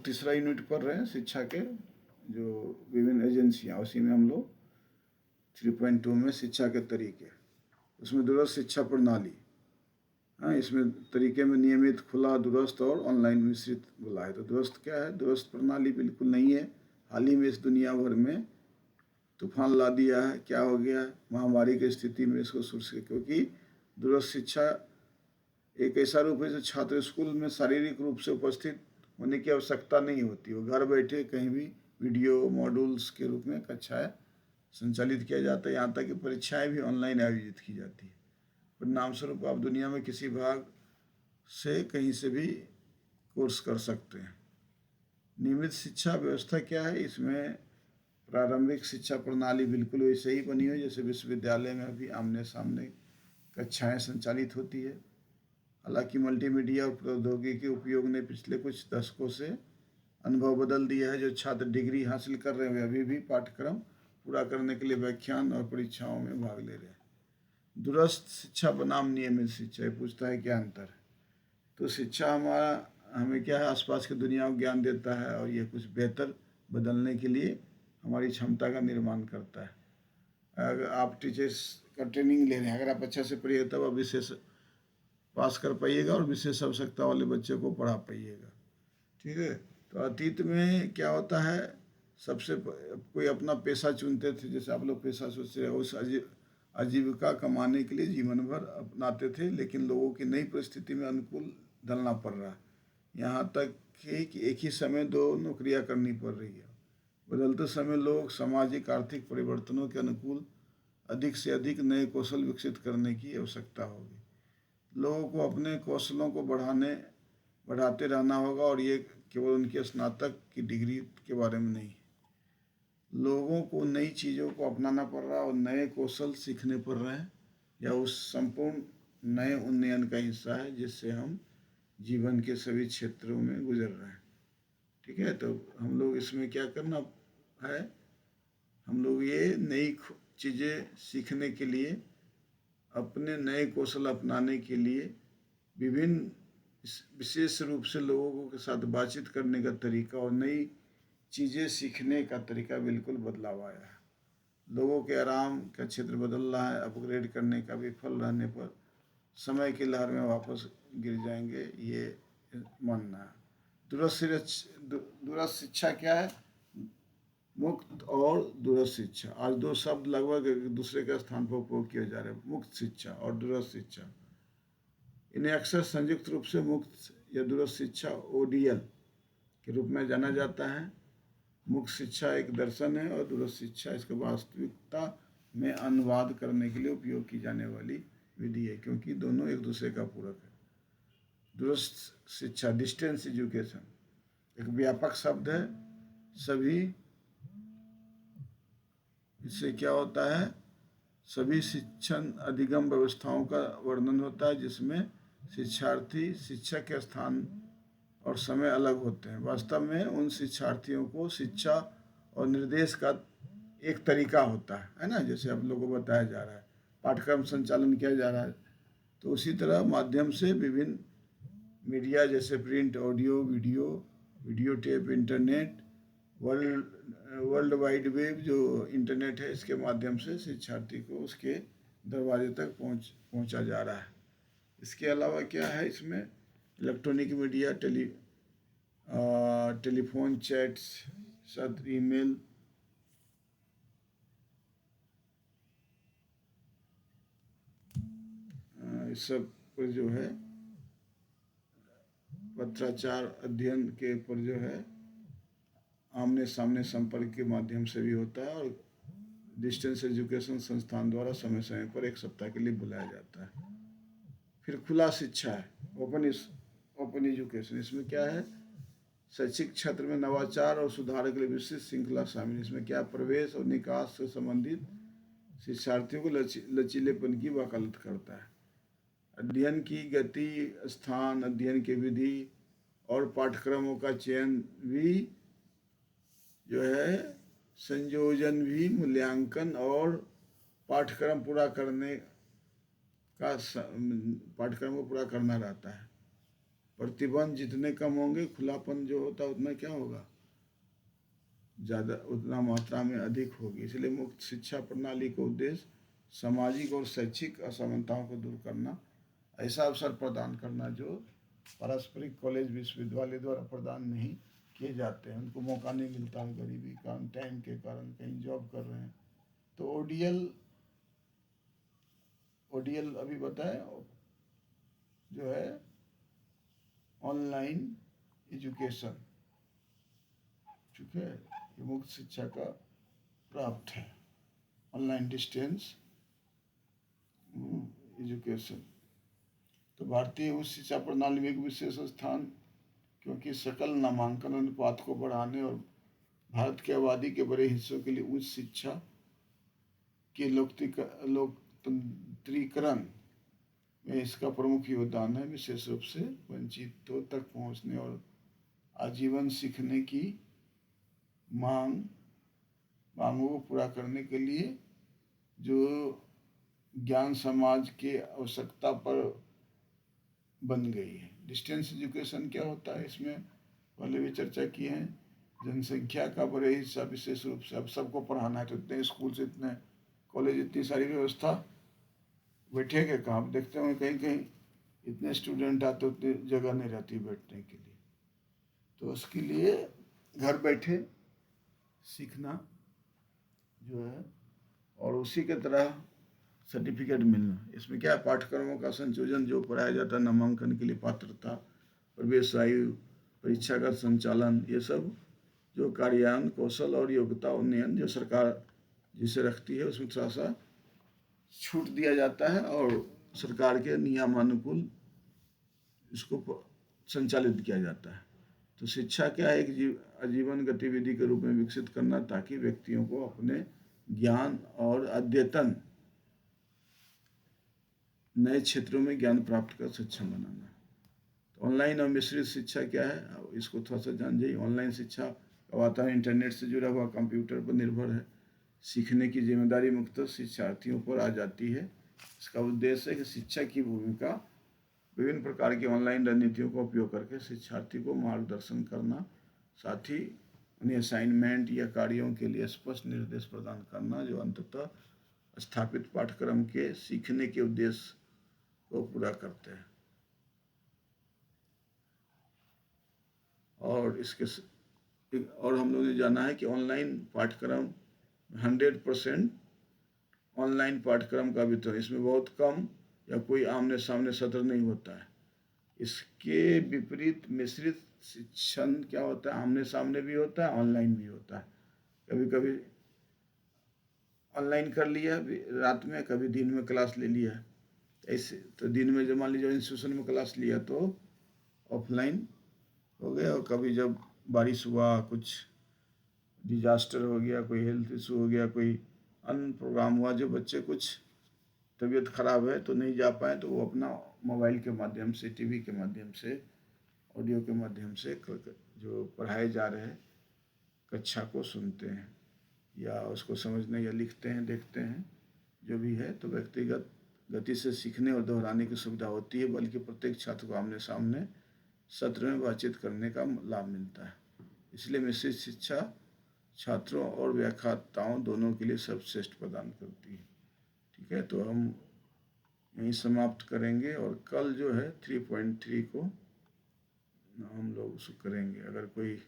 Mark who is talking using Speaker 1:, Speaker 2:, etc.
Speaker 1: तीसरा यूनिट पढ़ रहे हैं शिक्षा के जो विभिन्न एजेंसियां, उसी में हम लोग 3.2 में शिक्षा के तरीके, उसमें दूरस्थ शिक्षा प्रणाली। हाँ, इसमें तरीके में नियमित, खुला, दूरस्थ और ऑनलाइन मिश्रित बोला है। तो दूरस्थ क्या है? दूरस्थ प्रणाली बिल्कुल नहीं है। हाल ही में इस दुनिया भर में तूफान ला दिया है। क्या हो गया? महामारी की स्थिति में इसको शुरू से, क्योंकि दूरस्थ शिक्षा एक ऐसा रूप है जो छात्र स्कूल में शारीरिक रूप से उपस्थित होने की आवश्यकता नहीं होती। वो घर बैठे कहीं भी वीडियो मॉड्यूल्स के रूप में कक्षाएं संचालित किया जाता है। यहाँ तक कि परीक्षाएं भी ऑनलाइन आयोजित की जाती है। परिणाम स्वरूप आप दुनिया में किसी भाग से कहीं से भी कोर्स कर सकते हैं। नियमित शिक्षा व्यवस्था क्या है? इसमें प्रारंभिक शिक्षा प्रणाली बिल्कुल वैसे ही बनी हुई जैसे विश्वविद्यालय में अभी आमने सामने कक्षाएं संचालित होती है। हालांकि मल्टीमीडिया और प्रौद्योगिकी के उपयोग ने पिछले कुछ दशकों से अनुभव बदल दिया है। जो छात्र डिग्री हासिल कर रहे हैं अभी भी पाठ्यक्रम पूरा करने के लिए व्याख्यान और परीक्षाओं में भाग ले रहे हैं। दूरस्थ शिक्षा बनाम नियमित शिक्षा, ये पूछता है क्या अंतर है? तो शिक्षा हमें क्या है? आसपास की दुनिया को ज्ञान देता है और ये कुछ बेहतर बदलने के लिए हमारी क्षमता का निर्माण करता है। अगर आप टीचर्स का ट्रेनिंग ले रहे हैं, अगर आप अच्छा से पढ़िएगा तब आप विशेष पास कर पाइएगा और विशेष आवश्यकता वाले बच्चे को पढ़ा पाइएगा। ठीक है। तो अतीत में क्या होता है? सबसे कोई अपना पेशा चुनते थे, जैसे आप लोग पेशा सोचते हैं, उस आजीविका कमाने के लिए जीवन भर अपनाते थे, लेकिन लोगों की नई परिस्थिति में अनुकूल ढलना पड़ रहा है। यहाँ तक कि एक ही समय 2 नौकरियाँ करनी पड़ रही है। बदलते समय लोग सामाजिक आर्थिक परिवर्तनों के अनुकूल अधिक से अधिक नए कौशल विकसित करने की आवश्यकता होगी। लोगों को अपने कौशलों को बढ़ाते रहना होगा, और ये केवल उनके स्नातक की डिग्री के बारे में नहीं। लोगों को नई चीज़ों को अपनाना पड़ रहा है और नए कौशल सीखने पड़ रहे हैं, या उस संपूर्ण नए उन्नयन का हिस्सा है जिससे हम जीवन के सभी क्षेत्रों में गुजर रहे हैं। ठीक है। तो हम लोग इसमें क्या करना है? हम लोग ये नई चीज़ें सीखने के लिए, अपने नए कौशल अपनाने के लिए विभिन्न विशेष रूप से लोगों के साथ बातचीत करने का तरीका और नई चीज़ें सीखने का तरीका बिल्कुल बदलाव आया है। लोगों के आराम का क्षेत्र बदल रहा है। अपग्रेड करने का विफल रहने पर समय की लहर में वापस गिर जाएंगे, ये मानना है। दूरस्थ शिक्षा क्या है? मुक्त और दूरस्थ शिक्षा, आज 2 शब्द लगभग एक दूसरे के स्थान पर उपयोग किए जा रहे हैं, मुक्त शिक्षा और दूरस्थ शिक्षा। इन्हें अक्सर संयुक्त रूप से मुक्त या दूरस्थ शिक्षा ODL के रूप में जाना जाता है। मुक्त शिक्षा एक दर्शन है और दूरस्थ शिक्षा इसके वास्तविकता में अनुवाद करने के लिए उपयोग की जाने वाली विधि है, क्योंकि दोनों एक दूसरे का पूरक है। दूरस्थ शिक्षा, डिस्टेंस एजुकेशन, एक व्यापक शब्द है। सभी इससे क्या होता है? सभी शिक्षण अधिगम व्यवस्थाओं का वर्णन होता है जिसमें शिक्षार्थी शिक्षक के स्थान और समय अलग होते हैं। वास्तव में उन शिक्षार्थियों को शिक्षा और निर्देश का एक तरीका होता है ना, जैसे आप लोगों को बताया जा रहा है, पाठ्यक्रम संचालन किया जा रहा है। तो उसी तरह माध्यम से विभिन्न मीडिया जैसे print, audio, video tape, internet, world wide web जो इंटरनेट है, इसके माध्यम से शिक्षार्थी को उसके दरवाजे तक पहुंचा जा रहा है। इसके अलावा क्या है? इसमें इलेक्ट्रॉनिक मीडिया, टेलीफोन, चैट्स, सत्र, ईमेल, इस सब पर जो है पत्राचार अध्ययन के पर जो है आमने सामने संपर्क के माध्यम से भी होता है, और डिस्टेंस एजुकेशन संस्थान द्वारा समय समय पर 1 सप्ताह के लिए बुलाया जाता है। फिर खुला शिक्षा है, ओपन एजुकेशन। इसमें क्या है? शैक्षिक क्षेत्र में नवाचार और सुधार के लिए विशिष्ट श्रृंखला शामिल। इसमें क्या? प्रवेश और निकास से संबंधित शिक्षार्थियों को लचीलेपन की वकालत करता है। अध्ययन की गति, स्थान, अध्ययन की विधि और पाठ्यक्रमों का चयन भी जो है, संयोजन भी, मूल्यांकन और पाठ्यक्रम को पूरा करना रहता है। प्रतिबंध जितने कम होंगे, खुलापन जो होता है उतना क्या होगा, ज़्यादा, उतना मात्रा में अधिक होगी। इसलिए मुक्त शिक्षा प्रणाली का उद्देश्य सामाजिक और शैक्षिक असमानताओं को दूर करना, ऐसा अवसर प्रदान करना जो पारस्परिक कॉलेज विश्वविद्यालय द्वारा प्रदान नहीं किए जाते हैं। उनको मौका नहीं मिलता है, गरीबी कारण, टाइम के कारण कहीं जॉब कर रहे हैं। तो ओडीएल अभी बताएं जो है ऑनलाइन एजुकेशन, ठीक है, ये मुक्त शिक्षा का प्राप्त है, ऑनलाइन डिस्टेंस एजुकेशन। तो भारतीय उच्च शिक्षा प्रणाली में एक विशेष स्थान, क्योंकि सकल नामांकन अनुपात को बढ़ाने और भारत की आबादी के बड़े हिस्सों के लिए उच्च शिक्षा के लोकतंत्रीकरण में इसका प्रमुख योगदान है। विशेष रूप से वंचितों तक पहुंचने और आजीवन सीखने की मांगों को पूरा करने के लिए जो ज्ञान समाज के आवश्यकता पर बन गई है। डिस्टेंस एजुकेशन क्या होता है, इसमें पहले भी चर्चा की है। जनसंख्या का बड़े हिस्सा, विशेष रूप से अब सबको पढ़ाना है तो इतने स्कूल से, इतने कॉलेज, इतनी सारी व्यवस्था, बैठेंगे कहाँ, देखते होंगे कहीं कहीं इतने स्टूडेंट आते, उतनी जगह नहीं रहती बैठने के लिए। तो उसके लिए घर बैठे सीखना जो है, और उसी के तरह सर्टिफिकेट मिलना। इसमें क्या है, पाठ्यक्रमों का संयोजन जो पढ़ाया जाता है, नामांकन के लिए पात्रता, प्रवेश आयु, परीक्षा का संचालन, ये सब जो कार्यान्वयन, कौशल और योग्यता उन्नयन जो सरकार जिसे रखती है, उसमें थोड़ा सा छूट दिया जाता है और सरकार के नियमानुकूल इसको संचालित किया जाता है। तो शिक्षा क्या है, एक आजीवन गतिविधि के रूप में विकसित करना, ताकि व्यक्तियों को अपने ज्ञान और अद्यतन नए क्षेत्रों में ज्ञान प्राप्त कर सक्षम बनाना। तो ऑनलाइन और मिश्रित शिक्षा क्या है, इसको थोड़ा सा जान जाइए। ऑनलाइन शिक्षा का वातावरण इंटरनेट से जुड़ा हुआ, कंप्यूटर पर निर्भर है। सीखने की जिम्मेदारी मुख्यतः शिक्षार्थियों पर आ जाती है। इसका उद्देश्य है कि शिक्षा की भूमिका विभिन्न प्रकार की ऑनलाइन रणनीतियों का उपयोग करके शिक्षार्थी को मार्गदर्शन करना, साथ ही उन्हें असाइनमेंट या कार्यों के लिए स्पष्ट निर्देश प्रदान करना, जो अंततः स्थापित पाठ्यक्रम के सीखने के उद्देश्य को पूरा करते हैं। और हम लोगों ने जाना है कि ऑनलाइन पाठ्यक्रम 100% ऑनलाइन पाठ्यक्रम का वितरण, इसमें बहुत कम या कोई आमने सामने सत्र नहीं होता है। इसके विपरीत मिश्रित शिक्षण क्या होता है, आमने सामने भी होता है, ऑनलाइन भी होता है। कभी कभी ऑनलाइन कर लिया रात में, कभी दिन में क्लास ले लिया, ऐसे। तो दिन में जब मान लीजिए इंस्टीट्यूशन में क्लास लिया तो ऑफलाइन हो गया, और कभी जब बारिश हुआ, कुछ डिजास्टर हो गया, कोई हेल्थ इशू हो गया, कोई अन्य प्रोग्राम हुआ, जो बच्चे कुछ तबीयत खराब है तो नहीं जा पाए, तो वो अपना मोबाइल के माध्यम से, टीवी के माध्यम से, ऑडियो के माध्यम से जो पढ़ाए जा रहे कक्षा को सुनते हैं, या उसको समझने या लिखते हैं, देखते हैं, जो भी है। तो व्यक्तिगत गति से सीखने और दोहराने की सुविधा होती है, बल्कि प्रत्येक छात्र को आमने सामने सत्र में बातचीत करने का लाभ मिलता है। इसलिए मिश्रित शिक्षा छात्रों और व्याख्याताओं दोनों के लिए सर्वश्रेष्ठ प्रदान करती है। ठीक है, तो हम यहीं समाप्त करेंगे, और कल जो है 3.3 को हम लोग उसको करेंगे। अगर कोई